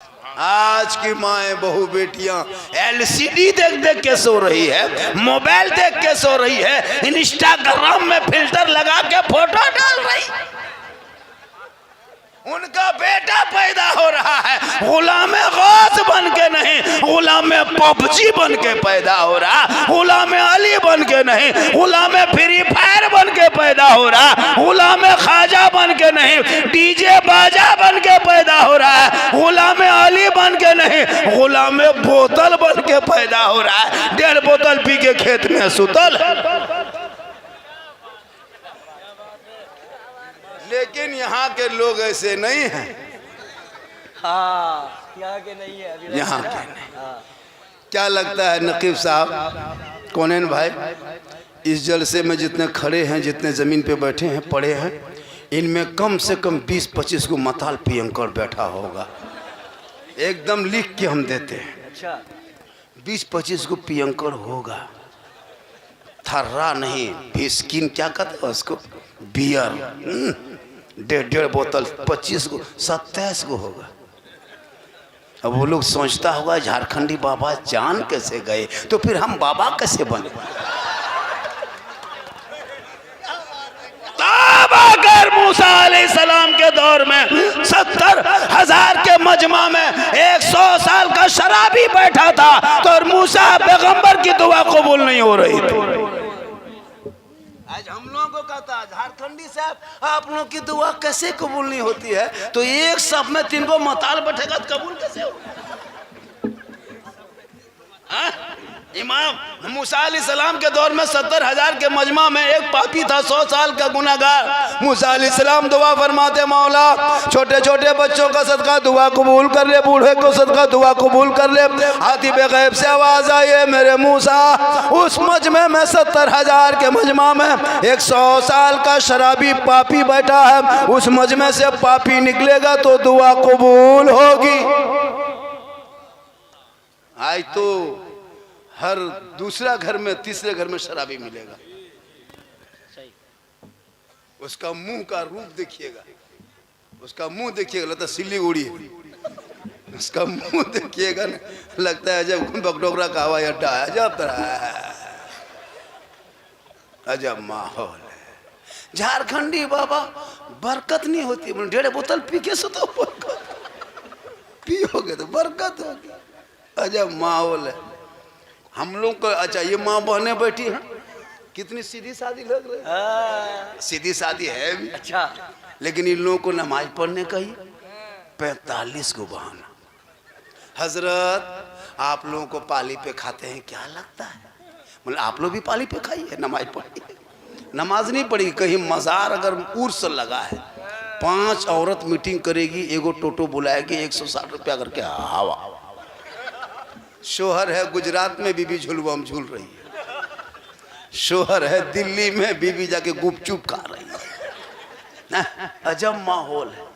आज की माएँ बहू बेटियां एलसीडी देख देख के सो रही है, मोबाइल देख के सो रही है, इंस्टाग्राम में फिल्टर लगा के फोटो डाल रही। उनका बेटा पैदा हो रहा है गुलाम गौस बन के नहीं, गुलाम पबजी बन के पैदा हो रहा, गुलाम अली बन के नहीं, गुलाम फ्री फायर बन के पैदा हो रहा, गुलाम खाजा बन के नहीं, डीजे बाजा बन के पैदा हो रहा है, गुलाम अली बन के नहीं, गुलाम बोतल बन के पैदा हो रहा है। 1.5 बोतल पी के खेत में सुतल। लेकिन यहाँ के लोग ऐसे नहीं हैं। हाँ, यहाँ के नहीं है अभी। यहाँ के नहीं। क्या लगता है नकीब साहब, कौनैन भाई, इस जलसे में जितने खड़े हैं, जितने ज़मीन पे बैठे हैं, पड़े हैं, इनमें कम से कम 20-25 को मताल पियंकर बैठा होगा। एकदम लिख के हम देते हैं। अच्छा, 20-25 को पियंकर होगा। थर्रा नहीं, बिस्किन क्या कहते हैं उसको, बियर। 1.5 बोतल 25 को 27 को होगा। अब वो लोग सोचता होगा झारखंडी बाबा जान कैसे गए, तो फिर हम बाबा कैसे बने। तब अगर मूसा अलैहिस्सलाम के दौर में 70,000 के मजमा में 100 साल का शराबी बैठा था, तो मूसा पैगंबर की दुआ कबूल नहीं हो रही थी। आज हम लोगों को कहता है झारखंडी साहब, आप लोगों की दुआ कैसे कबूल नहीं होती है, तो एक सब में 3 को मताल बैठेगा तो कबूल कैसे होगा। इमाम मूसा अलैहिस्सलाम के दौर में 70,000 के मजमा में एक पापी था, 100 साल का गुनाहगार। मूसा अलैहिस्सलाम दुआ फरमाते, मौला छोटे छोटे बच्चों का सदका दुआ कबूल कर ले, बूढ़े को सदका दुआ कबूल कर ले। आतिब गैब से आवाज आई, मेरे मूसा, उस मजमे में 70,000 के मजमा में 100 साल का शराबी पापी बैठा है, उस मजमे से पापी निकलेगा तो दुआ कबूल होगी। आज तो हर दूसरा घर में, तीसरे घर में शराबी मिलेगा। उसका मुंह का रूप देखिएगा, उसका मुंह देखिएगा, लगता है सिलीगुड़ी है। उसका मुंह देखिएगा ना, लगता है जब बगडोगरा का हवाई अड्डा है। अजब तरह है, अजब माहौल है। झारखंडी बाबा बरकत नहीं होती। 1.5 बोतल पी के सो तो पियोगे तो बरकत होगी। अजब माहौल है हम लोग का। अच्छा, ये माँ बहने बैठी हैं, कितनी सीधी सादी लग रही है। सीधी सादी है भी। अच्छा, लेकिन इन लोगों को नमाज पढ़ने का ही 45 को बहाना। हजरत, आप लोगों को पाली पे खाते हैं, क्या लगता है, मतलब आप लोग भी पाली पे खाइए, नमाज पढ़िए। नमाज नहीं पढ़ी, कहीं मज़ार अगर उर्स लगा है, 5 औरत मीटिंग करेगी, एगो टोटो बुलाएगी, 160 रुपया करके हवा। शोहर है गुजरात में, बीबी झुलवाम झूल रही है। शोहर है दिल्ली में, बीबी जाके गुपचुप खा रही है। अजब माहौल है।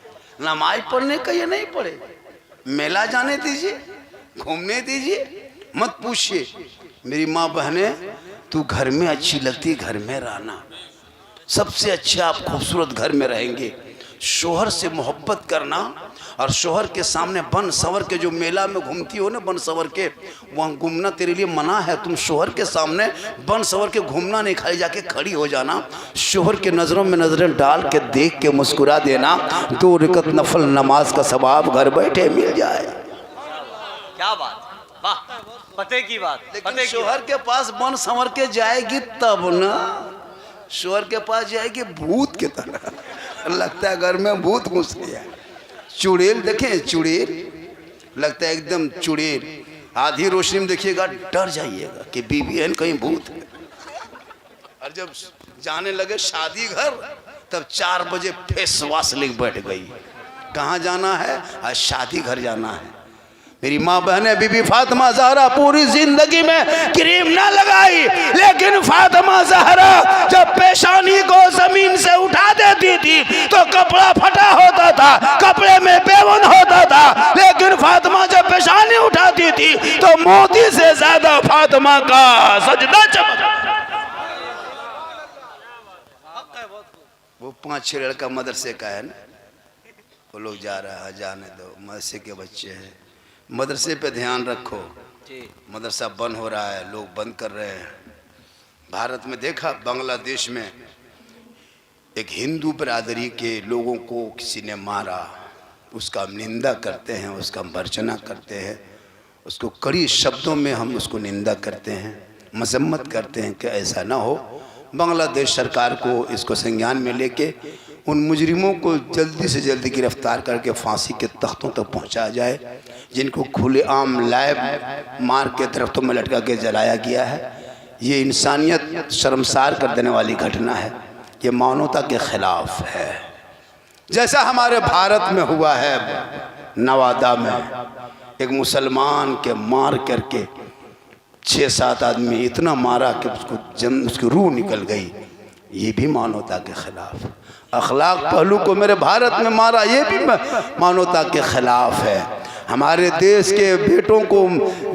नमाज पढ़ने का ये नहीं पढ़े, मेला जाने दीजिए, घूमने दीजिए, मत पूछिए। मेरी माँ बहने, तू घर में अच्छी लगती, घर में रहना सबसे अच्छा, आप खूबसूरत घर में रहेंगे। शोहर से मोहब्बत करना, और शोहर के सामने बन सवर के, जो मेला में घूमती हो ना बन सवर के, वहाँ घूमना तेरे लिए मना है। तुम शोहर के सामने बन सवर के घूमना नहीं, खाली जाके खड़ी हो जाना, शोहर के नज़रों में नज़रें डाल के देख के मुस्कुरा देना, 2 रकत नफल नमाज का सवाब घर बैठे मिल जाए। क्या बात, वाह, पते की बात। लेकिन शोहर के पास बन संवर के जाएगी तब ना, शोहर के पास जाएगी भूत के तरह, लगता है घर में भूत घुस गया। चुड़ैल देखें, चुड़ैल लगता है एकदम चुड़ैल, आधी रोशनी में देखिएगा डर जाइएगा कि बीवी है कहीं भूत है। और जब जाने लगे शादी घर, तब 4 बजे फेस वॉश लेके बैठ गई। कहाँ जाना है? आज शादी घर जाना है। मेरी माँ बहने, बीबी फातिमा ज़हरा पूरी जिंदगी में क्रीम ना लगाई, लेकिन फातिमा ज़हरा जब पेशानी को जमीन से उठा देती थी तो कपड़ा फटा होता था, कपड़े में बेवन होता था। लेकिन फातिमा जब पेशानी उठाती थी तो मोती से ज्यादा फातिमा का सजदा चमकता। वो 5-6 लड़का मदरसे का है ना, वो लोग जा रहा है, जाने दो, मदरसे के बच्चे हैं। मदरसे पे ध्यान रखो। जी मदरसा बंद हो रहा है, लोग बंद कर रहे हैं। भारत में देखा, बांग्लादेश में एक हिंदू बिरादरी के लोगों को किसी ने मारा, उसका निंदा करते हैं, उसका भर्त्सना करते हैं, उसको कड़ी शब्दों में हम उसको निंदा करते हैं, मजम्मत करते हैं कि ऐसा ना हो। बांग्लादेश सरकार को इसको संज्ञान में लेके उन मुजरिमों को जल्दी से जल्दी गिरफ्तार करके फांसी के तख्तों तक पहुंचाया जाए, जिनको खुलेआम लाइव मार के दरख्तों में लटका के जलाया गया है। ये इंसानियत शर्मसार कर देने वाली घटना है, ये मानवता के खिलाफ है। जैसा हमारे भारत में हुआ है, नवादा में एक मुसलमान के मार करके 6-7 आदमी इतना मारा कि उसकी रूह निकल गई, ये भी मानवता के खिलाफ। अखलाक पहलू को मेरे भारत में मारा, ये भी मानवता के खिलाफ है। हमारे देश के बेटों को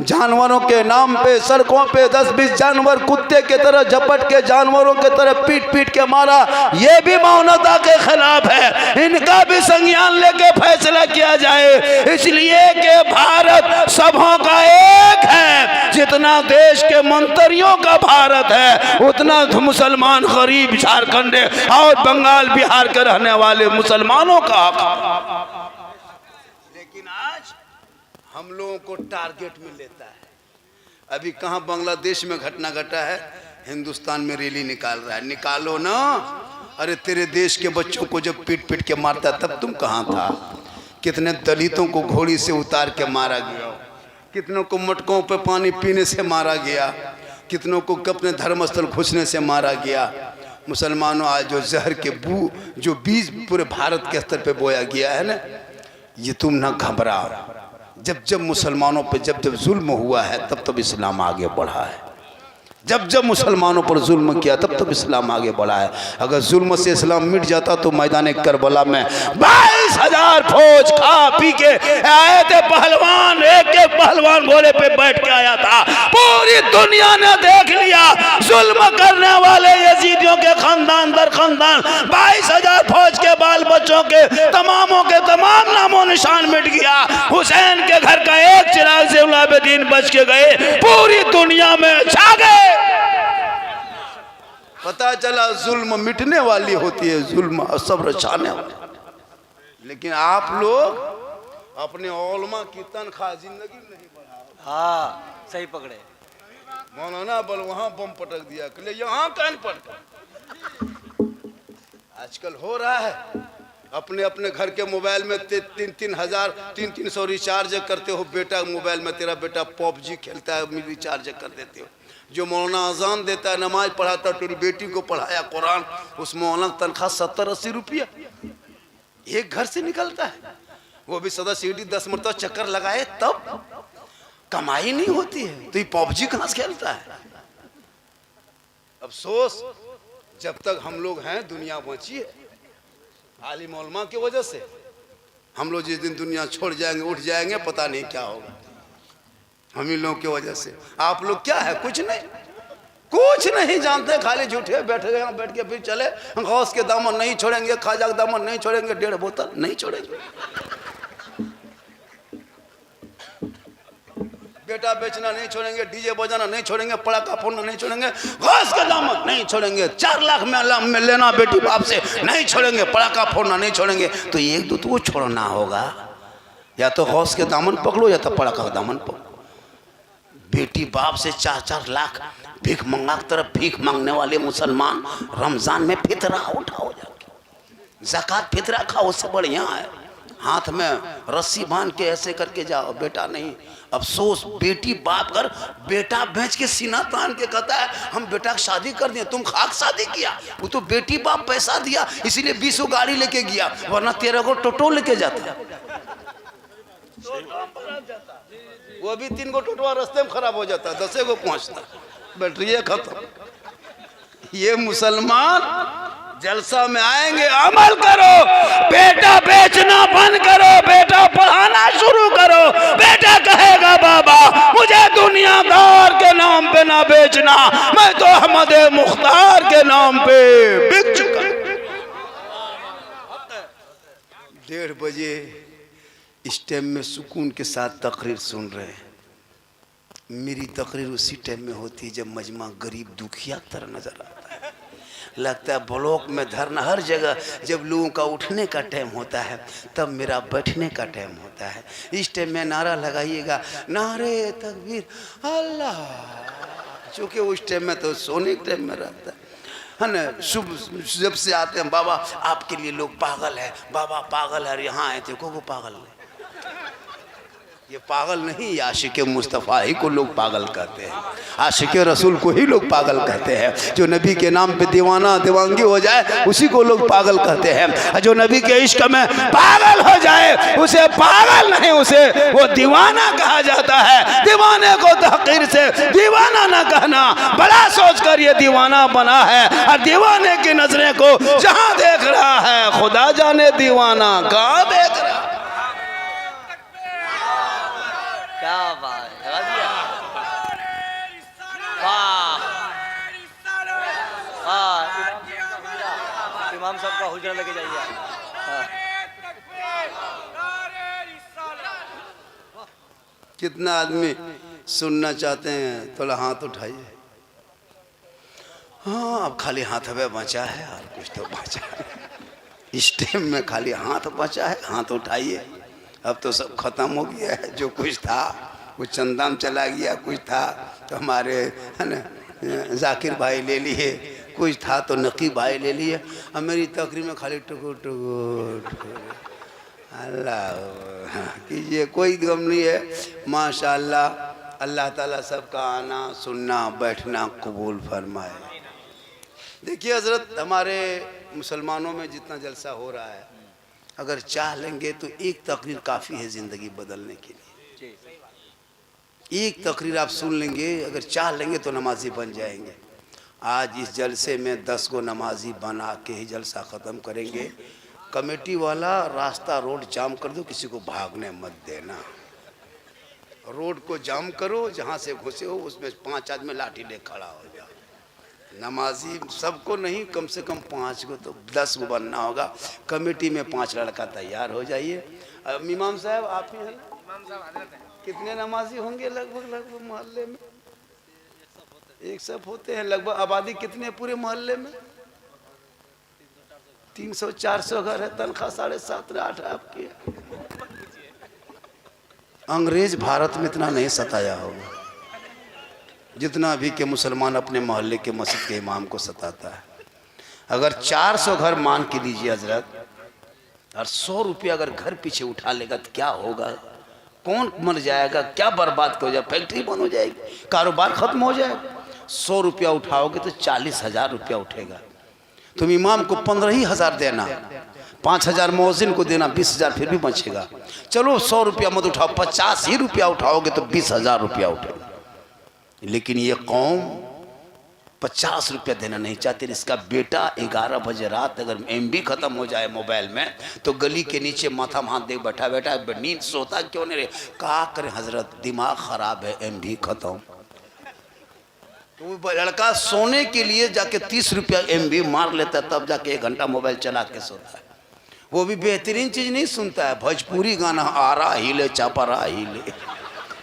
जानवरों के नाम पे सड़कों पे 10-20 जानवर कुत्ते के तरह झपट के जानवरों के तरह पीट पीट के मारा, ये भी मानवता के खिलाफ है। इनका भी संज्ञान लेके फैसला किया जाए, इसलिए कि भारत सबों का एक है। जितना देश के मंत्रियों का भारत है, उतना मुसलमान गरीब झारखंड और बंगाल बिहार के रहने वाले मुसलमानों का हक। लेकिन आज हम लोगों को टारगेट में लेता है। अभी कहाँ बांग्लादेश में घटना घटा है, हिंदुस्तान में रैली निकाल रहा है। निकालो ना, अरे तेरे देश के बच्चों को जब पीट पीट के मारता तब तुम कहाँ था? कितने दलितों को घोड़ी से उतार के मारा गया, कितनों को मटकों पे पानी पीने से मारा गया, कितनों को अपने धर्मस्थल घुसने से मारा गया। मुसलमानों, आज जो जहर के जो बीज पूरे भारत के स्तर पे बोया गया है ना, ये तुम ना घबराओ। जब जब मुसलमानों पे जब जब जुल्म हुआ है, तब तब इस्लाम आगे बढ़ा है। जब जब मुसलमानों पर जुल्म किया, तब तब इस्लाम आगे बढ़ा है। अगर जुल्म से इस्लाम मिट जाता तो मैदान करबला में 22,000 फौज खा पी के आए थे पहलवान, एक एक पहलवान घोड़े पे बैठ के आया था। पूरी दुनिया ने देख लिया, जुल्म करने वाले यजीदियों के खानदान दर खानदान 22,000 फौज के बाल बच्चों के तमामों के तमाम नामों निशान मिट गया। हुसैन के घर का एक चिराग से उलाबेदीन बच के गए, पूरी दुनिया में छा गए। पता चला जुल्म मिटने वाली होती है, जुल्म सब्र छाने वाली। लेकिन आप लोग अपने औलमा की तनख्वाह जिंदगी नहीं बढ़ा। हाँ सही पकड़े। मौलाना बल वहां बम पटक दिया, के यहाँ कान पटक। आजकल हो रहा है, अपने अपने घर के मोबाइल में 300 रिचार्ज करते हो। बेटा मोबाइल में तेरा बेटा पबजी खेलता है, रिचार्ज कर देते हो। जो मौलाना अजान देता है, नमाज पढ़ाता है, तेरी बेटी को पढ़ाया कुरान, उस मौलाना तनख्वाह 70-80 रुपया एक घर से निकलता है। वो भी सदा सीढ़ी 10 मरतबा चक्कर लगाए तब कमाई नहीं होती है, तो ये पबजी कहाँ से खेलता है? अफसोस, जब तक हम लोग हैं दुनिया बची है। आलिम उलमा की वजह से हम लोग जिस दिन दुनिया छोड़ जाएंगे, उठ जाएंगे, पता नहीं क्या होगा। हम इन लोगों की वजह से। आप लोग क्या है? कुछ नहीं, कुछ नहीं जानते, खाली झूठे बैठे गए, बैठ के फिर चले। गौस के दामन नहीं छोड़ेंगे, खाजा के दामन नहीं छोड़ेंगे, 1.5 बोतल नहीं छोड़ेंगे। बेटा बेचना नहीं छोड़ेंगे, डीजे बजाना नहीं छोड़ेंगे, पड़ाका फोड़ना नहीं छोड़ेंगे, गौस के दामन नहीं छोड़ेंगे, 4 लाख में लेना बेटी बाप से नहीं छोड़ेंगे, पड़ाका फोड़ना नहीं छोड़ेंगे। तो एक दो तो वो छोड़ना होगा, या तो गौस के दामन पकड़ो या तो पड़ाका का दामन पकड़ो। बेटी बाप से 4-4 लाख भीख मंगा की तरफ भीख मांगने वाले मुसलमान रमजान में फितरा उठाओ, जाके ज़कात फितरा खाओ, उससे बढ़िया है। हाथ में रस्सी बांध के ऐसे करके जाओ, बेटा नहीं। अफसोस, बेटी बाप कर बेटा बेच के सीना तान के कहता है हम बेटा की शादी कर दिए। तुम खाक शादी किया, वो तो बेटी बाप पैसा दिया इसीलिए 20 गाड़ी लेके गया, वरना 13 को टोटो लेके जाता। वो भी 3 गो टोटवा रास्ते में खराब हो जाता, 10 गो पहुंचता, बैटरी खत्म। ये मुसलमान जलसा में आएंगे, अमल करो, बेटा बेचना बंद करो, बेटा पढ़ाना शुरू करो। बेटा कहेगा बाबा मुझे दुनियादार के नाम पे ना बेचना, मैं तो अहमद मुख्तार के नाम पे बिक चुका। 1:30 इस टाइम में सुकून के साथ तकरीर सुन रहे हैं। मेरी तकरीर उसी टाइम में होती है जब मजमा गरीब दुखिया की तरह नजर आता है। लगता है ब्लॉक में धरना हर जगह। जब लोगों का उठने का टाइम होता है तब मेरा बैठने का टाइम होता है। इस टाइम में नारा लगाइएगा, नारे तकबीर अल्लाह, चूँकि उस टाइम में तो सोने के टाइम में रहता है ना। सुबह जब से आते हैं, बाबा आपके लिए लोग पागल है, बाबा पागल है, यहाँ आए थे को पागल नहीं। ये पागल नहीं, आशिक मुस्तफ़ा ही को लोग पागल कहते हैं, आशिक रसूल को ही लोग पागल कहते हैं। जो नबी के नाम पे दीवाना दीवानगी हो जाए उसी को लोग पागल कहते हैं। जो नबी के इश्क में पागल हो जाए उसे पागल नहीं, उसे वो दीवाना कहा जाता है। दीवाने को तहकीर से दीवाना ना कहना, बड़ा सोच कर ये दीवाना बना है। और दीवाने की नजरें को जहाँ देख रहा है खुदा जाने दीवाना कहाँ देख रहा है। क्या बात लगा दिया। वाह वाह, इमाम साहब का हुजरा लेके जाइए। हाँ। कितना आदमी सुनना चाहते हैं, थोड़ा हाथ उठाइए। हाँ, अब खाली हाथ हमें बचा है और कुछ तो बचा है। इस टाइम में खाली हाथ बचा है, हाथ उठाइए। अब तो सब खत्म हो गया है। जो कुछ था कुछ चंदा में चला गया, कुछ था तो हमारे है ना जाकिर भाई ले लिए, कुछ था तो नकीब भाई ले लिए। अब मेरी तकरीर में खाली टुकु टुकु टुकु अल्लाह कीजिए, कोई गम नहीं है। माशाअल्लाह, अल्लाह ताला सबका आना सुनना बैठना कबूल फरमाए। देखिए हजरत, हमारे मुसलमानों में जितना जलसा हो रहा है, अगर चाह लेंगे तो एक तकरीर काफ़ी है ज़िंदगी बदलने के लिए। एक तकरीर आप सुन लेंगे, अगर चाह लेंगे तो नमाजी बन जाएंगे। आज इस जलसे में 10 को नमाजी बना के ही जलसा ख़त्म करेंगे। कमेटी वाला रास्ता रोड जाम कर दो, किसी को भागने मत देना। रोड को जाम करो, जहाँ से घुसे हो उसमें 5 आदमी लाठी ले खड़ा हो जाओ। नमाजी सबको नहीं, कम से कम 5 को तो 10 को बनना होगा। कमेटी में 5 लड़का तैयार हो जाइए। अब इमाम साहब आप ही हैं, कितने नमाजी होंगे लगभग मोहल्ले में? एक सब होते हैं लगभग। आबादी कितने पूरे मोहल्ले में? 300-400 घर है, तनख्वाह 7.5-8 आपकी। अंग्रेज भारत में इतना नहीं सताया होगा जितना अभी के मुसलमान अपने मोहल्ले के मस्जिद के इमाम को सताता है। अगर 400 घर मान के लीजिए हजरत, और 100 रुपया अगर घर पीछे उठा लेगा तो क्या होगा? कौन मर जाएगा? क्या बर्बाद हो जाए? फैक्ट्री बंद हो जाएगी, कारोबार खत्म हो जाएगा। 100 रुपया उठाओगे तो 40,000 रुपया उठेगा। तुम इमाम को 15,000 देना, 5,000 मौजिन को देना, 20,000 फिर भी बचेगा। चलो 100 रुपया मत उठाओ, 50 ही रुपया उठाओगे तो 20,000 रुपया उठेगा। लेकिन ये कौम 50 रुपया देना नहीं चाहती। इसका बेटा 11 बजे रात अगर MB खत्म हो जाए मोबाइल में तो गली के नीचे माथा हाथ दे बैठा बेटा नींद सोता क्यों नहीं रे? कहा करें हजरत, दिमाग खराब है, MB खत्म। तो वो लड़का सोने के लिए जाके 30 रुपया MB मार लेता है, तब जाके 1 घंटा मोबाइल चला के सोता है। वो भी बेहतरीन चीज नहीं सुनता है, भोजपुरी गाना आ रहा हिले चापरा हिले,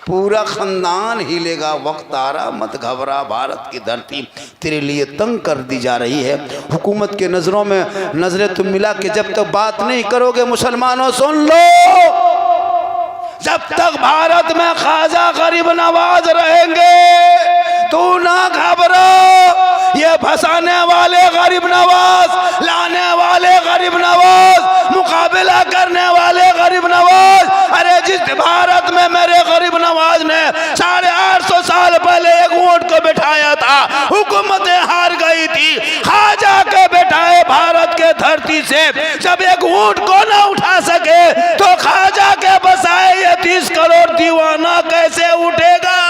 पूरा खानदान हिलेगा। वक्त आ रहा, मत घबरा, भारत की धरती तेरे लिए तंग कर दी जा रही है। हुकूमत के नजरों में नजरें तुम मिला के जब तक बात नहीं करोगे, मुसलमानों सुन लो, जब तक भारत में ख्वाजा गरीब नवाज रहेंगे तू ना घबरा। ये फंसाने वाले गरीब नवाज, लाने वाले गरीब नवाज, मुकाबला करने वाले गरीब नवाज। अरे जिस भारत में मेरे गरीब नवाज ने 850 साल पहले एक ऊंट को बिठाया था, हुकूमतें हार गई थी। ख्वाजा के बिठाए भारत के धरती से जब एक ऊंट को ना उठा सके तो ख्वाजा के बसाए ये 30 करोड़ दीवाना कैसे उठेगा?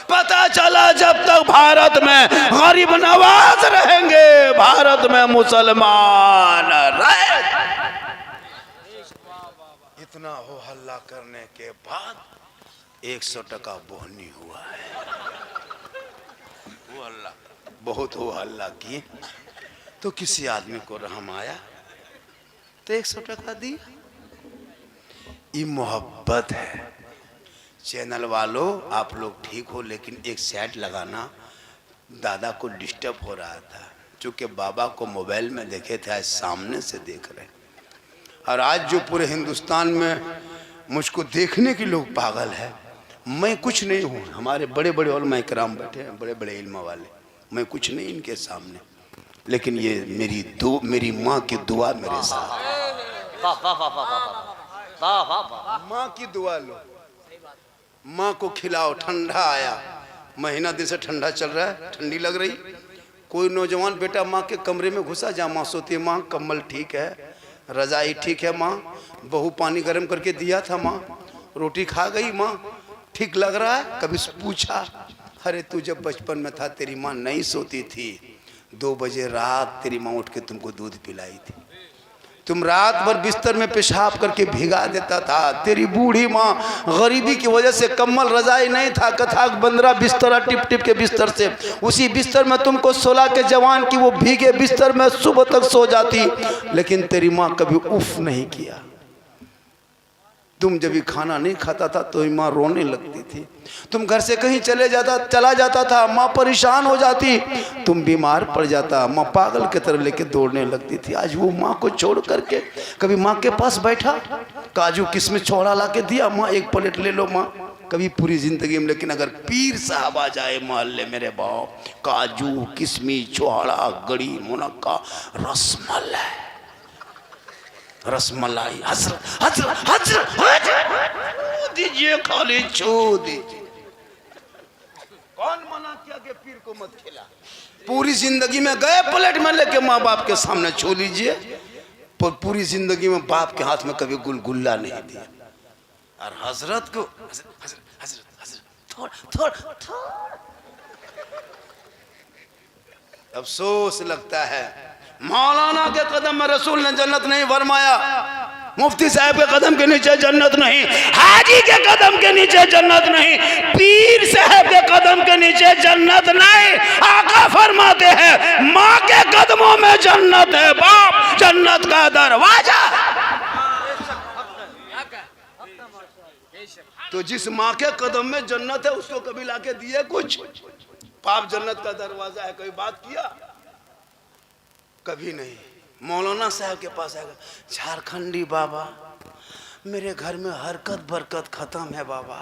पता चला जब तक भारत में गरीब नवाज रहेंगे, भारत में मुसलमान रहे। इतना हो हल्ला करने के बाद 100% बोहनी हुआ है। वो हल्ला बहुत हो हल्ला किए तो किसी आदमी को रहम आया तो तो 100 टका दी। ये मोहब्बत है। चैनल वालों आप लोग ठीक हो, लेकिन एक सेट लगाना। दादा को डिस्टर्ब हो रहा था, चूँकि बाबा को मोबाइल में देखे थे, आज सामने से देख रहे। और आज जो पूरे हिंदुस्तान में मुझको देखने के लोग पागल है, मैं कुछ नहीं हूँ। हमारे बड़े बड़े उलमा इकराम बैठे हैं, बड़े बड़े इल्म वाले, मैं कुछ नहीं इनके सामने, लेकिन ये मेरी माँ की दुआ मेरे साथ। वाह वाह वाह वाह वाह वाह वाह। माँ की दुआ लो, माँ को खिलाओ। ठंडा आया, महीना दिन से ठंडा चल रहा है, ठंडी लग रही। कोई नौजवान बेटा माँ के कमरे में घुसा, जहाँ माँ सोती है, माँ कम्बल ठीक है, रजाई ठीक है माँ, बहू पानी गर्म करके दिया था माँ, रोटी खा गई माँ, ठीक लग रहा है। कभी पूछा, अरे तू जब बचपन में था तेरी माँ नहीं सोती थी, 2 बजे रात तेरी माँ उठ के तुमको दूध पिलाई थी, तुम रात भर बिस्तर में पेशाब करके भिगा देता था। तेरी बूढ़ी माँ गरीबी की वजह से कम्बल रजाई नहीं था, कथाक बंदरा बिस्तर टिप टिप के बिस्तर से, उसी बिस्तर में तुमको 16 के जवान की वो भीगे बिस्तर में सुबह तक सो जाती, लेकिन तेरी माँ कभी उफ नहीं किया। तुम जब भी खाना नहीं खाता था तो माँ रोने लगती थी। तुम घर से कहीं चला जाता था, माँ परेशान हो जाती, तुम बीमार पड़ जाता, माँ पागल की तरह लेके दौड़ने लगती थी। आज वो माँ को छोड़ करके कभी माँ के पास बैठा, काजू किशमिश छोड़ा ला के दिया, माँ 1 प्लेट ले लो माँ, कभी पूरी जिंदगी में। लेकिन अगर पीर साहब आ जाए मोहल्ले मेरे बाप, काजू किशमिश छोड़ा गड़ी मुनक्का रसमलाई रसमलाई हजरत हजरत हजरत हजरत दीजिए, खाली छू दीजिए। कौन मना किया कि पीर को मत खिला? पूरी जिंदगी में गए प्लेट में लेके माँ बाप के सामने छू लीजिए, पर पूरी जिंदगी में बाप के हाथ में कभी गुलगुल्ला नहीं दिया। और हजरत को हजरत हजरत हजरत हजरत थोड़ा थोड़ा थोड़ा अफसोस लगता है। मौलाना के कदम में रसूल ने जन्नत नहीं फरमाया, मुफ्ती साहब के कदम के नीचे जन्नत नहीं, हाजी के कदम के नीचे जन्नत नहीं, पीर साहब के कदम के नीचे जन्नत नहीं। आका फरमाते हैं माँ के कदमों में जन्नत है, बाप जन्नत का दरवाजा। तो जिस माँ के कदम में जन्नत है उसको कभी लाके दिए कुछ? पाप जन्नत का दरवाजा है, कभी बात किया? कभी नहीं। मौलाना साहब के पास आएगा, झारखंडी बाबा मेरे घर में हरकत बरकत खत्म है बाबा,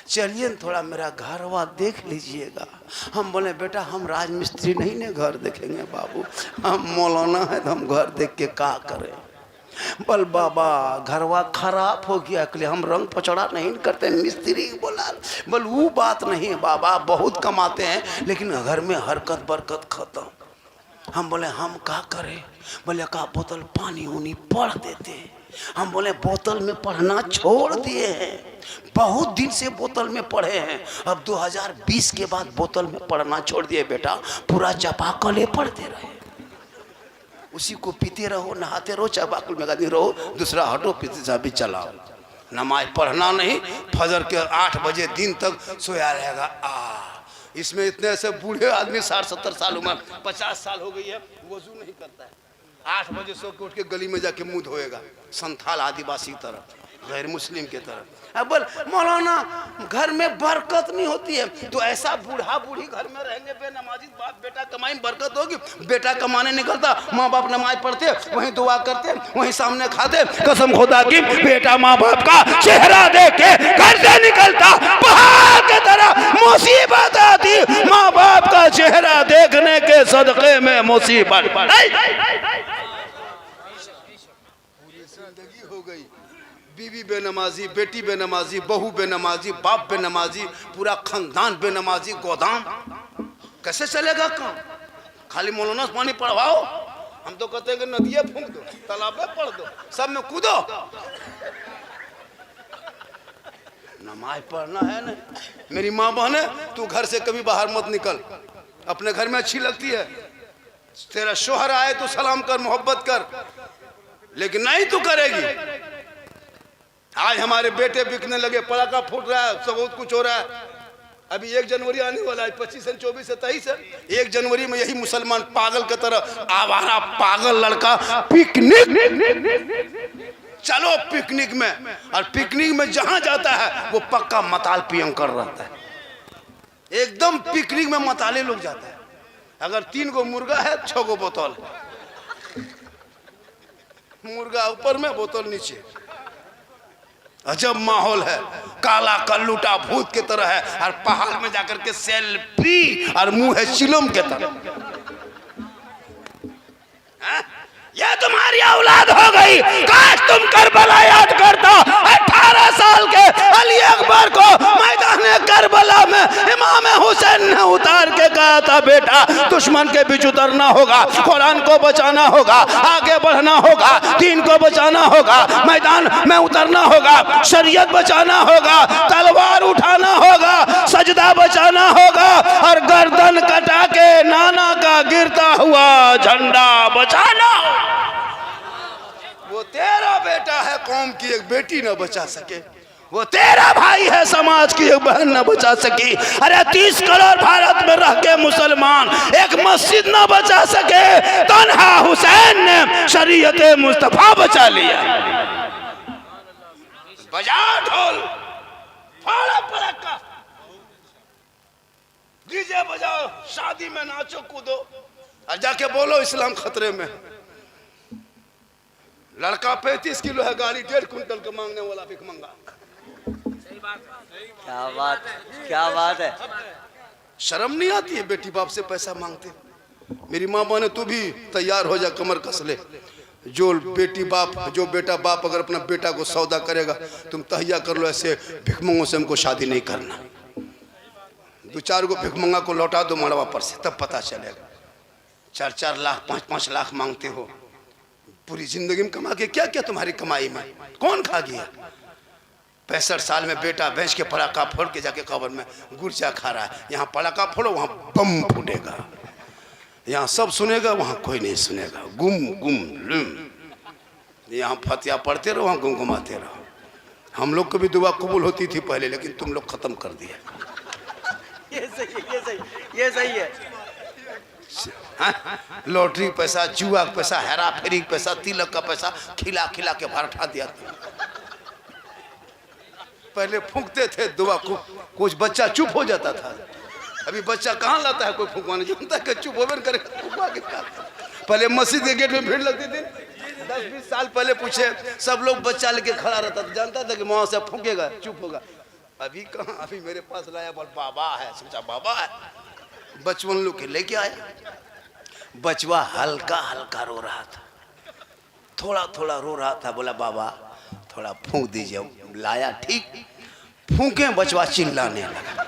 चलिए थोड़ा मेरा घर वा देख लीजिएगा। हम बोले बेटा हम राजमिस्त्री नहीं ने घर देखेंगे बाबू, हम मौलाना है तो हम घर देख के क्या करें। बोल बाबा घरवा खराब हो गया, इसलिए हम रंग पचड़ा नहीं करते, मिस्त्री बोला। बोल वो बात नहीं बाबा, बहुत कमाते हैं लेकिन घर में हरकत बरकत खत्म। हम बोले हम क्या करें? बोले का बोतल पानी उनी पढ़ देते। हम बोले बोतल में पढ़ना छोड़ दिए हैं, बहुत दिन से बोतल में पढ़े हैं, अब 2020 के बाद बोतल में पढ़ना छोड़ दिए बेटा, पूरा चापाकल पढ़ते रहे, उसी को पीते रहो, नहाते रहो, चापाकल में गाती रहो, दूसरा हटो पीते सा भी चलाओ। नमाज पढ़ना नहीं, फजर के 8 बजे दिन तक सोया रहेगा। इसमें इतने ऐसे बूढ़े आदमी 60-70 साल उम्र, 50 साल हो गई है, वजू नहीं करता है, 8 बजे सो के उठ के गली में जाके मुंह धोएगा, संथाल आदिवासी तरह, गैर मुस्लिम के तरह। अब बोल मौलाना घर में बरकत नहीं होती है, तो ऐसा बूढ़ा बूढ़ी घर में रहेंगे बेनमाजी, बाप बेटा कमाई बरकत होगी? बेटा कमाने निकलता, माँ बाप नमाज पढ़ते, वहीं दुआ करते, वहीं सामने खाते, कसम खुदा की बेटा माँ बाप का चेहरा देख के घर से निकलता, पहाड़ की तरह मुसीबत आती, माँ बाप का चेहरा देखने के सदके में मुसीबत जिंदगी हो गई। बीवी बेनमाजी, बेटी बेनमाजी, बहू बेनमाजी, बाप बेनमाजी, पूरा खानदान बेनमाजी, गोदाम कैसे चलेगा काम? खाली मौलाना से पानी पढ़वाओ, हम तो कहते हैं कि नदियाँ फूंक दो, तालाब में पढ़ दो, सब में कूदो। नमाज पढ़ना है ना। मेरी माँ बहन है, तू घर से कभी बाहर मत निकल, अपने घर में अच्छी लगती है, तेरा शोहर आए तो सलाम कर, मोहब्बत कर, लेकिन नहीं तू करेगी। आज हमारे बेटे बिकने लगे, पड़ाका फूट रहा है, सब बहुत कुछ हो रहा है, अभी 1 जनवरी आने वाला है, 25 है, 24 है, 23 है। 1 जनवरी में यही मुसलमान पागल की तरह आवारा पागल लड़का पिकनिक, चलो पिकनिक में, और पिकनिक में जहां जाता है वो पक्का मताल पियंग कर रहता है। एकदम पिकनिक में मताले लोग जाते हैं। अगर 3 गो मुर्गा है, 6 गो बोतल, मुर्गा ऊपर में बोतल नीचे, अजब माहौल है। काला कल्लूटा भूत की तरह है, और पहाड़ में जाकर के सेल्फी, और मुंह है चिलम के तरह। ये तुम्हारी औलाद हो गई। काश तुम करबला याद करता। 18 साल के अली अकबर को मैदान करबला में इमाम हुसैन ने उतार के कहा था, बेटा दुश्मन के बीच उतरना होगा, कुरान को बचाना होगा, आगे बढ़ना होगा, दीन को बचाना होगा, मैदान में उतरना होगा, शरीयत बचाना होगा, तलवार उठाना होगा, सजदा बचाना होगा, और गर्दन कटा के नाना का गिरता हुआ झंडा बचाना। वो तेरा बेटा है, कौम की एक बेटी न बचा सके। वो तेरा भाई है, समाज की एक बहन न बचा सकी। अरे 30 करोड़ भारत में रह के मुसलमान एक मस्जिद न बचा सके, तन्हा हुसैन ने शरीयत मुस्तफा बचा लिया। बजाओ ढोल, फाड़ो पड़ाका, डीजे बजाओ, शादी में नाचो कूदो, और जाके बोलो इस्लाम खतरे में। लड़का 35 किलो है, गाड़ी 1.5 कुंटल का मांगने वाला भिखमंगा। क्या बात है। शर्म नहीं आती है बेटी बाप से पैसा मांगते। मेरी माँ माने तू भी तैयार हो जा, कमर कस ले। जो बेटी बाप, जो बेटा बाप अगर अपना बेटा को सौदा करेगा, तुम तहिया कर लो, ऐसे भिखमंगों से हमको शादी नहीं करना। 2-4 गो भिखमंगा को लौटा दो मड़वा पर से, तब पता चलेगा। 4-4 लाख 5-5 लाख मांगते हो। पूरी जिंदगी में कमा के क्या क्या तुम्हारी कमाई में कौन खा गया? 65 साल में बेटा बेच के पटाखा फोड़ के जाके कब्र में गुर्जा खा रहा है। यहाँ पटाखा फोड़ो, वहाँ बम फूटेगा। यहाँ सब सुनेगा, वहाँ कोई नहीं सुनेगा। गुम गुम लुम। यहाँ फतिया पढ़ते रहो, वहाँ गुमगुमाते रहो। हम लोग को भी दुआ कबूल होती थी पहले, लेकिन तुम लोग खत्म कर दिया। ये सही है, ये सही, ये सही है। लॉटरी पैसा, जुआ का पैसा, हेरा फेरी पैसा, तिलक का पैसा खिला खिला के भरठा दिया। पहले फूंकते थे दुआ को, कुछ बच्चा चुप हो जाता था। अभी बच्चा कहाँ लाता है कोई फूंकवाने, जानता है कि चुप होवे न करे, फूंकवा के खाता। पहले मस्जिद के गेट में भीड़ लगती थी। 10-20 साल पहले पूछे, सब लोग बच्चा लेके खड़ा रहता था, जानता था कि वहां से फूंकेगा चुप होगा। अभी कहाँ, अभी मेरे पास लाया, बोल बाबा है, सोचा बाबा है। बचपन लोग के लेके आया। बचवा हल्का हल्का रो रहा था, थोड़ा थोड़ा रो रहा था। बोला बाबा थोड़ा फूंक दीजिए। लाया, ठीक फूंके, बचवा चिल्लाने लगा।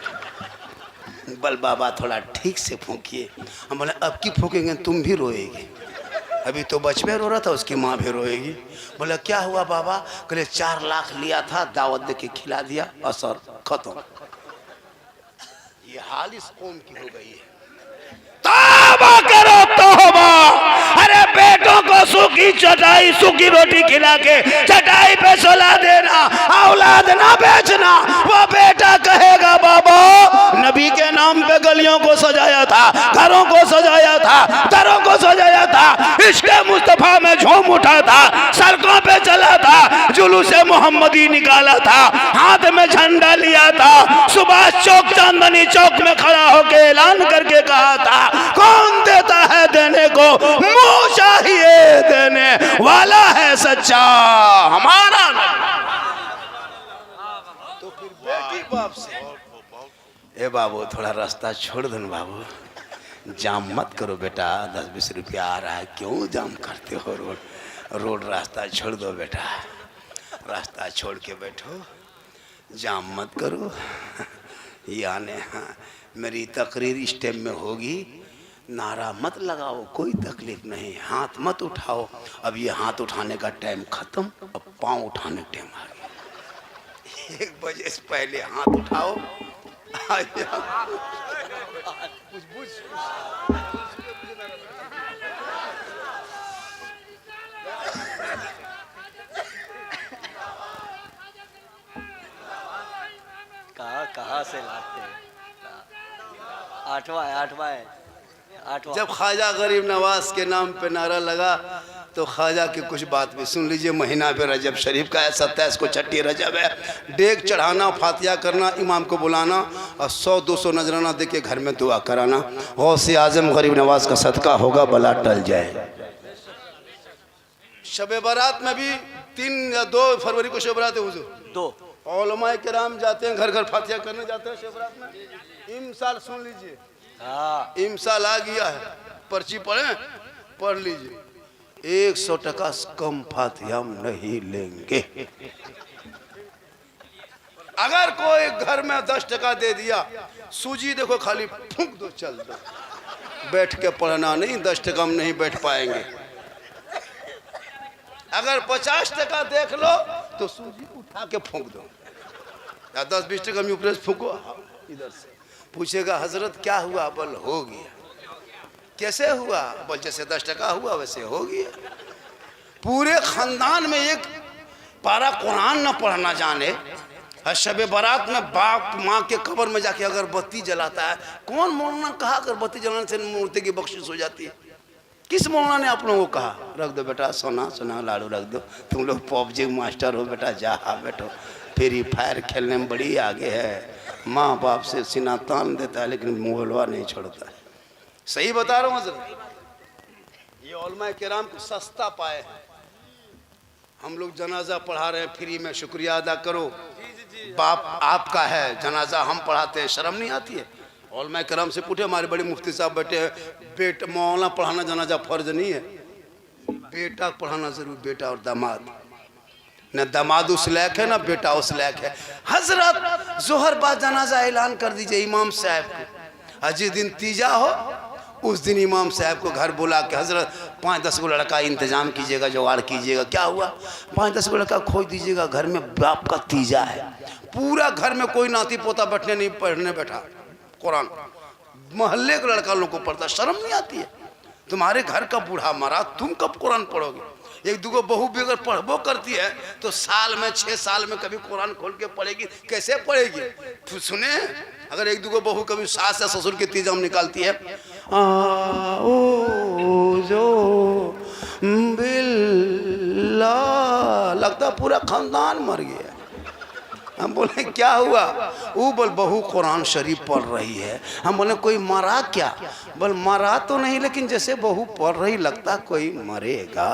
बोल बाबा थोड़ा ठीक से फूंकिए। हम बोले अब की फूकेंगे तुम भी रोएगी। अभी तो बचवे रो रहा था, उसकी माँ भी रोएगी। बोला क्या हुआ बाबा? कहले 4 लाख लिया था, दावत दे के खिला दिया, असर खत्म। ये हाल इस कौम की हो गई है। तौबा करो तौबा। अरे बेटों को सूखी चटाई, सूखी रोटी खिला के चटाई पे सुला देना, औलाद ना बेचना। वो बेटा कहेगा बाबा नबी के नाम पे गलियों को सजाया था, घरों को सजाया था, दरों को सजाया था, इश्क़ मुस्तफा में झूम उठा था, सड़कों पे चला था, जुलूस मोहम्मदी निकाला था, हाथ में झंडा लिया था, सुभाष चौक चांदनी चौक में खड़ा होकर ऐलान करके कहा था कौन देता है देने को, मुँह चाहिए देने वाला है सच्चा हमारा। तो फिर बेटी बाप से, ए बाबू थोड़ा रास्ता छोड़ दो बाबू, जाम मत करो बेटा, 10-20 रुपया आ रहा है, क्यों जाम करते हो? रोड रास्ता छोड़ दो बेटा, रास्ता छोड़ के बैठो, जाम मत करो। यानी हाँ, मेरी तकरीर स्टेप में होगी, नारा मत लगाओ, कोई तकलीफ नहीं, हाथ मत उठाओ। अब ये हाथ उठाने का टाइम खत्म, अब पाँव उठाने का टाइम आ गया। 1 बजे से पहले हाथ उठाओ। कहाँ से लाते हैं? आठवां है, आठवां है, आठवां। जब ख्वाजा गरीब नवाज के नाम पे नारा लगा तो ख्वाजा की कुछ बात भी सुन लीजिए। महीना पे रजब शरीफ का है, 27 को छठी रजब है। डेग चढ़ाना, फातिया करना, इमाम को बुलाना और 100-200 नजराना दे के घर में दुआ कराना। गौसे आजम गरीब नवाज का सदका होगा, बला टल जाए। शब बारात में भी 3 या 2 फरवरी को शब बारात है हुजूर। 2 उलमाए किराम जाते हैं, घर घर फातिया करने जाते हैं शब बारात में। इमसाल सुन लीजिए, हाँ, इमसाल आ गया है, पर्ची पढ़े, पढ़ लीजिए। 100 टका कम फातिया हम नहीं लेंगे। अगर कोई घर में 10 टका दे दिया, सूजी देखो खाली फूंक दो, चल दो, बैठ के पढ़ना नहीं, 10 टका हम नहीं बैठ पाएंगे। अगर 50 टका देख लो तो सूजी उठा के फूंक दो, या 10-20 टका में ऊपर फूंको इधर से। पूछेगा हजरत क्या हुआ? बोल हो गया। कैसे हुआ? बोल जैसे 10 टका हुआ वैसे हो गया। पूरे खानदान में एक पारा कुरान न पढ़ना जाने, शब बारात में बाप माँ के कब्र में जाके अगरबत्ती जलाता है। कौन मौलाना कहा अगरबत्ती जलाने से मूर्ति की बख्शिश हो जाती है? किस मौलाना ने आप लोगों को कहा? रख दो बेटा, सोना सोना लाड़ू रख दो, तुम लोग पबजी मास्टर हो बेटा, जा बैठो, फ्री फायर खेलने में बड़ी आगे है। माँ बाप से सीना तान देता है लेकिन मोहलवा नहीं छोड़ता है। सही बता रहा हूँ हज़रत। ये उलमाए किराम को सस्ता पाए हैं। हम लोग जनाजा पढ़ा रहे हैं फ्री में, शुक्रिया अदा करो। बाप आपका है, जनाजा हम पढ़ाते हैं, शर्म नहीं आती है? उलमाए किराम से पूछे, हमारे बड़े मुफ्ती साहब बैठे हैं, बेटा मौलाना पढ़ाना जनाजा फर्ज नहीं है, बेटा पढ़ाना जरूर, बेटा और दामाद। न दामाद उस लायक है, ना बेटा उस लायक है। हजरत जोहर बाद जनाजा ऐलान कर दीजिए इमाम साहब को। जिस दिन तीजा हो उस दिन इमाम साहब को घर बुला के, हजरत 5-10 को लड़का इंतजाम कीजिएगा, जुगाड़ कीजिएगा। क्या हुआ? 5-10 को लड़का खोज दीजिएगा, घर में बाप का तीजा है। पूरा घर में कोई नाती पोता बैठने नहीं, पढ़ने बैठा कुरान, मोहल्ले के लड़का लोगों को पढ़ता। शर्म नहीं आती है? तुम्हारे घर का बूढ़ा मरा, तुम कब कुरान पढ़ोगे? एक दूगो बहू भी अगर पढ़बो करती है तो साल में 6 साल में कभी कुरान खोल के पढ़ेगी? कैसे पढ़ेगी? तो सुने, अगर एक दूगो बहू कभी सास या ससुर की तीजाम निकालती है, लगता पूरा खानदान मर गया। हम बोले क्या हुआ? वो बोल बहू कुरान शरीफ पढ़ रही है। हम बोले कोई मरा क्या? बोल मरा तो नहीं, लेकिन जैसे बहू पढ़ रही लगता कोई मरेगा।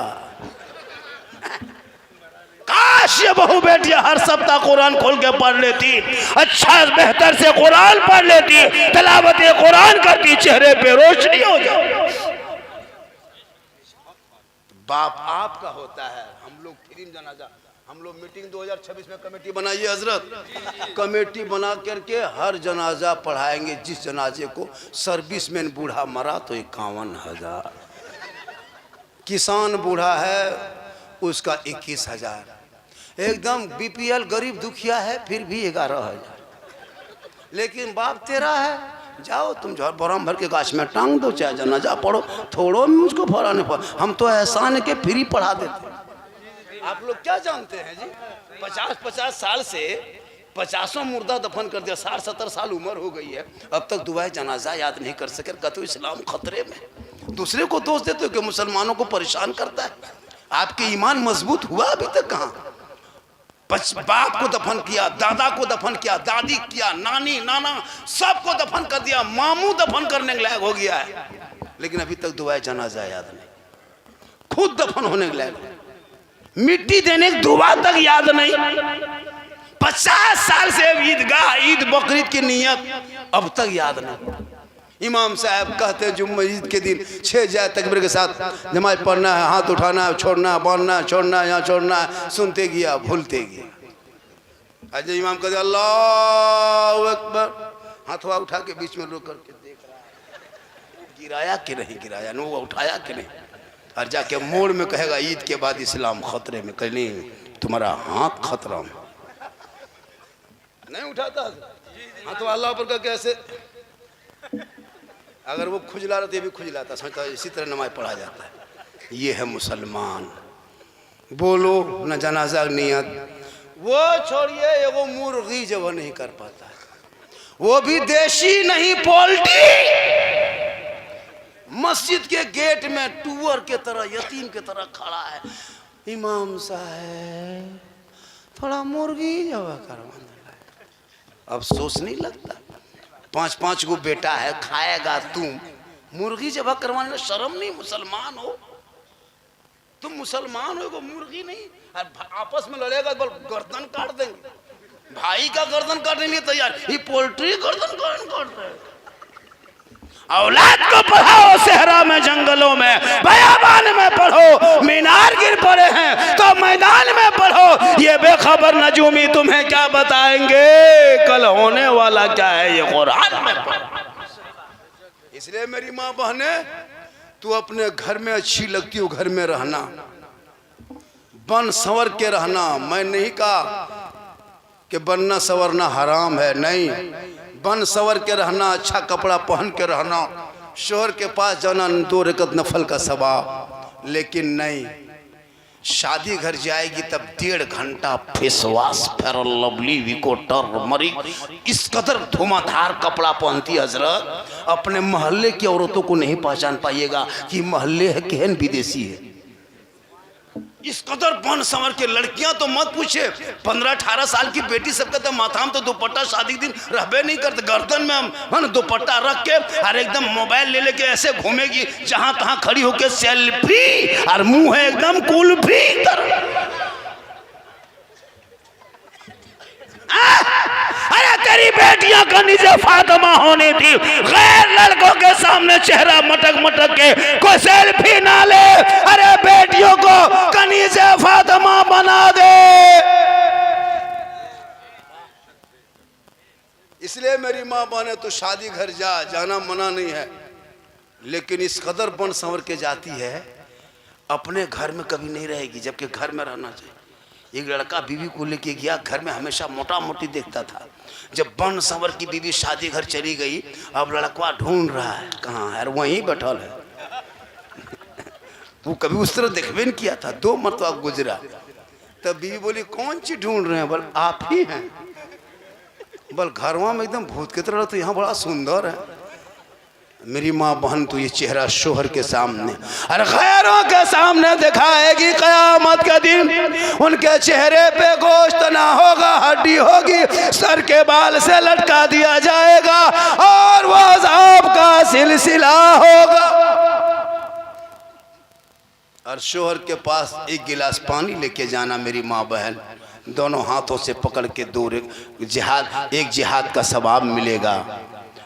काश ये बहू बेटियां हर सप्ताह कुरान खोल के पढ़ लेती, अच्छा बेहतर से कुरान पढ़ लेती, तिलावत कुरान करती, चेहरे पे रोशनी हो जाए। बाप आपका होता है। हम लोग फ्री में जनाजा, हम लोग मीटिंग 2026 में कमेटी बनाइए हजरत, कमेटी बना करके हर जनाजा पढ़ाएंगे। जिस जनाजे को सर्विसमैन बूढ़ा मरा तो 51,000, किसान बूढ़ा है उसका 21,000, एकदम बीपीएल गरीब दुखिया है फिर भी 11,000। लेकिन बाप तेरा है, जाओ तुम जो बराम भर के गाछ में टांग दो, चाहे जनाजा पढ़ो, थोड़ो में मुझको फरा नहीं पड़ा। हम तो एहसान के फ्री पढ़ा देते। आप लोग क्या जानते हैं जी? 50-50 साल से 50 मुर्दा दफन कर दिया, 60-70 साल उम्र हो गई है, अब तक दुआए जनाजा याद नहीं कर सके। कहते इस्लाम खतरे में। दूसरे को दोष देते हो कि मुसलमानों को परेशान करता है। आपके ईमान मजबूत हुआ अभी तक कहाँ? बाप को दफन किया, दादा को दफन किया, दादी किया, नानी नाना सबको दफन कर दिया, मामू दफन करने के लायक हो गया है, लेकिन अभी तक दुआए जनाजा याद नहीं। खुद दफन होने के लायक, मिट्टी देने की दुआ तक याद नहीं। 50 साल से ईदगाह ईद बकरीद की नियत अब तक याद नहीं। इमाम साहब कहते हैं जुम्मे ईद के दिन 6 जाए तकबीर के साथ नमाज पढ़ना है, हाथ उठाना है, छोड़ना, बांधना, छोड़ना, यहाँ छोड़ना है, सुनते गया भूलते गया। आज इमाम कहते अल्लाहु अकबर, हाथवा उठा के बीच में रोक करके देख रहा है गिराया कि नहीं गिराया, नो उठाया कि नहीं, और जाके मोड़ में कहेगा ईद के बाद इस्लाम खतरे में। कहीं नहीं, तुम्हारा हाथ खतरा में नहीं उठाता हाथवा अल्लाह पर का कैसे, अगर वो खुजला रहते भी खुजलाता, समझता इसी तरह नमाज पढ़ा जाता है। ये है मुसलमान। बोलो न जनाजा नियत, वो छोड़िए, वो मुर्गी जब नहीं कर पाता है, वो भी देसी नहीं पोल्ट्री। मस्जिद के गेट में टूअर के तरह, यतीम के तरह खड़ा है। इमाम साहब थोड़ा मुर्गी जवा करवाना। अब सोच नहीं लगता, 5-5 गो बेटा है, खाएगा तुम, मुर्गी जवा करवाने में शर्म नहीं? मुसलमान हो तुम, मुसलमान हो, को मुर्गी नहीं। आपस में लड़ेगा तो गर्दन काट देंगे, भाई का गर्दन काटने के लिए तैयार, ये पोल्ट्री गर्दन काट रहे। औलाद को पढ़ाओ सहरा में, जंगलों में, बयाबान में पढ़ो, मीनार गिर पड़े हैं तो मैदान में पढ़ो। ये बेखबर नजूमी तुम्हें क्या बताएंगे, कल होने वाला क्या है ये कुरान में पढ़ो। इसलिए मेरी माँ बहने, तू अपने घर में अच्छी लगती हो, घर में रहना, बन संवर के रहना। मैं नहीं कहा कि बनना संवरना हराम है, नहीं, बन संवर के रहना, अच्छा कपड़ा पहन के रहना, शोहर के पास जाना 2 रकत नफल का सवाब। लेकिन नहीं, शादी घर जाएगी तब 1.5 घंटा face wash, fair lovely, Vicco, turmeric, इस कदर धुआंधार कपड़ा पहनती हजरत, अपने मोहल्ले की औरतों को नहीं पहचान पाइएगा कि मोहल्ले है केहन विदेशी है। इस कदर बन संवर के लड़कियां तो मत पूछे, 15-18 साल की बेटी सबके तो माथा में तो दुपट्टा शादी के दिन रहबे नहीं करते, गर्दन में हम दुपट्टा रख के और एकदम मोबाइल ले लेके ऐसे घूमेगी, जहां तहां खड़ी होके सेल्फी, और मुंह है एकदम कुल्फी। अरे तेरी बेटियां कनीज़े फातिमा होनी थी, गैर लड़कों के सामने चेहरा मटक मटक के कोई सेल्फी ना ले। अरे बेटियों को कनीज़े फातिमा बना दे। इसलिए मेरी माँ बहने, तो शादी घर जाना मना नहीं है, लेकिन इस कदर बन संवर के जाती है, अपने घर में कभी नहीं रहेगी, जबकि घर में रहना चाहिए। एक लड़का बीवी को लेके गया, घर में हमेशा मोटा मोटी देखता था। जब बन संवर की बीवी शादी घर चली गई, अब लड़का ढूंढ रहा है कहाँ है, वहीं बैठल है। वो कभी उस तरह देखबे नहीं किया था, 2 मरतबा गुजरा। तब बीवी बोली कौन चीज ढूंढ रहे हैं? बोल आप ही हैं। बोल घरवा में एकदम भूत की तरह, तो यहाँ बड़ा सुंदर है। मेरी माँ बहन, तो ये चेहरा शोहर के सामने और गैरों के सामने दिखाएगी क़यामत के दिन। उनके चेहरे पे गोश्त ना होगा, हड्डी होगी, सर के बाल से लटका दिया जाएगा और वो अज़ाब का सिलसिला होगा। और शोहर के पास 1 गिलास पानी लेके जाना मेरी माँ बहन, दोनों हाथों से पकड़ के 2 एक जिहाद का सवाब मिलेगा।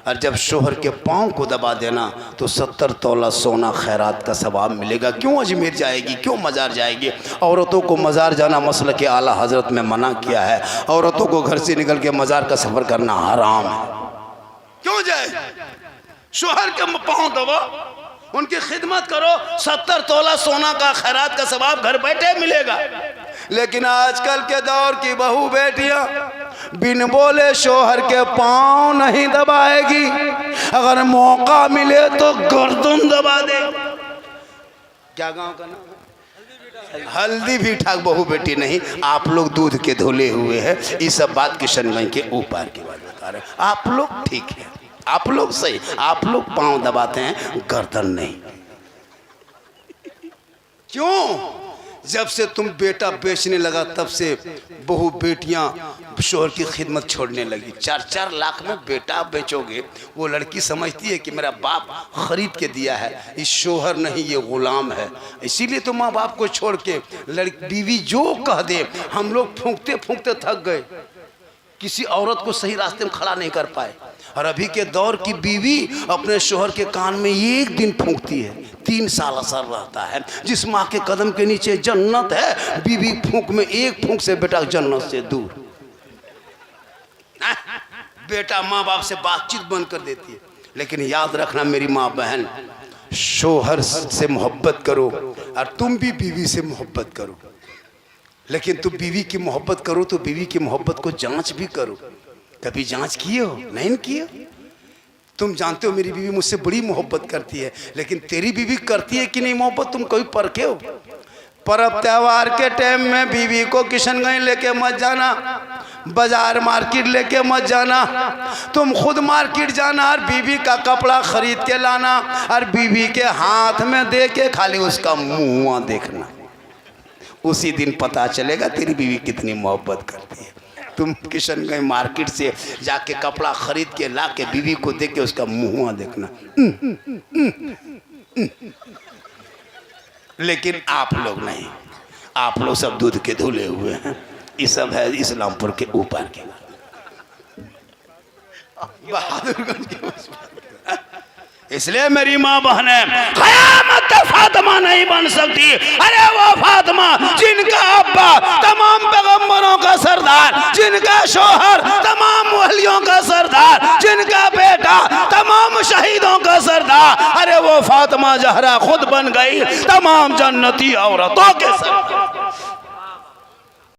और जब शोहर के पाँव को दबा देना तो 70 तोला सोना खैरात का सवाब मिलेगा। क्यों अजमेर जाएगी, क्यों मज़ार जाएगी? औरतों को मज़ार जाना मसलक के आला हजरत में मना किया है। औरतों को घर से निकल के मज़ार का सफ़र करना हराम है। क्यों जाए? शोहर के पाँव दबा, उनकी खिदमत करो, 70 तोला सोना का खैरात का सवाब घर बैठे मिलेगा। लेकिन आजकल के दौर की बहू बेटियां बिन बोले शोहर के पाँव नहीं दबाएगी, अगर मौका मिले तो गर्दन दबा दे। क्या गांव का नाम? हल्दी भी ठाक बहू बेटी नहीं। आप लोग दूध के धुले हुए हैं, इस सब बात किशनगंज के ऊपर की बात बता रहे। आप लोग ठीक है, आप लोग सही, आप लोग पाँव दबाते हैं, गर्दन नहीं। क्यों? जब से तुम बेटा बेचने लगा तब से बहू बेटियां शोहर की खिदमत छोड़ने लगी। 4-4 लाख में बेटा बेचोगे, वो लड़की समझती है कि मेरा बाप खरीद के दिया है, इस शोहर नहीं ये गुलाम है। इसीलिए तो माँ बाप को छोड़ के लड़की बीवी जो कह दे, हम लोग फूंकते फूंकते थक गए, किसी औरत को सही रास्ते में खड़ा नहीं कर पाए। और अभी के दौर की बीवी अपने शोहर के कान में 1 दिन फूंकती है, 3 साल असर रहता है। जिस माँ के कदम के नीचे जन्नत है, बीवी फूंक में 1 फूंक से बेटा जन्नत से दूर। बेटा माँ बाप से बातचीत बंद कर देती है। लेकिन याद रखना मेरी माँ बहन, शोहर से मोहब्बत करो और तुम भी बीवी से मोहब्बत करो। लेकिन तुम बीवी की मोहब्बत करो तो बीवी की मोहब्बत को जांच भी करो। कभी जांच किए हो? नहीं किए। तुम जानते हो मेरी बीवी मुझसे बड़ी मोहब्बत करती है, लेकिन तेरी बीवी करती है कि नहीं मोहब्बत तुम कभी परखे हो? पर्व त्योहार के टाइम में बीवी को किशनगंज लेके मत जाना। बाजार मार्केट लेके मत जाना, तुम खुद मार्केट जाना और बीवी का कपड़ा खरीद के लाना और बीवी के हाथ में दे के खाली उसका मुंह देखना। उसी दिन पता चलेगा तेरी बीवी कितनी मोहब्बत करती है। तुम किशनगंज मार्केट से जाके कपड़ा खरीद के ला के बीवी को दे के उसका मुंह देखना। लेकिन आप लोग नहीं, आप लोग सब दूध के धुले हुए हैं। ये सब है इस्लामपुर के ऊपर के बहादुरगंज के। इसलिए मेरी माँ बहने क़यामत तक फातिमा नहीं बन सकती। अरे वो फातिमा जिनका अब्बा तमाम पैगंबरों का सरदार, जिनका शोहर तमाम वलियों का सरदार, जिनका बेटा तमाम शहीदों का सरदार, अरे वो फातिमा ज़हरा खुद बन गई तमाम जन्नती औरतों के सरदार।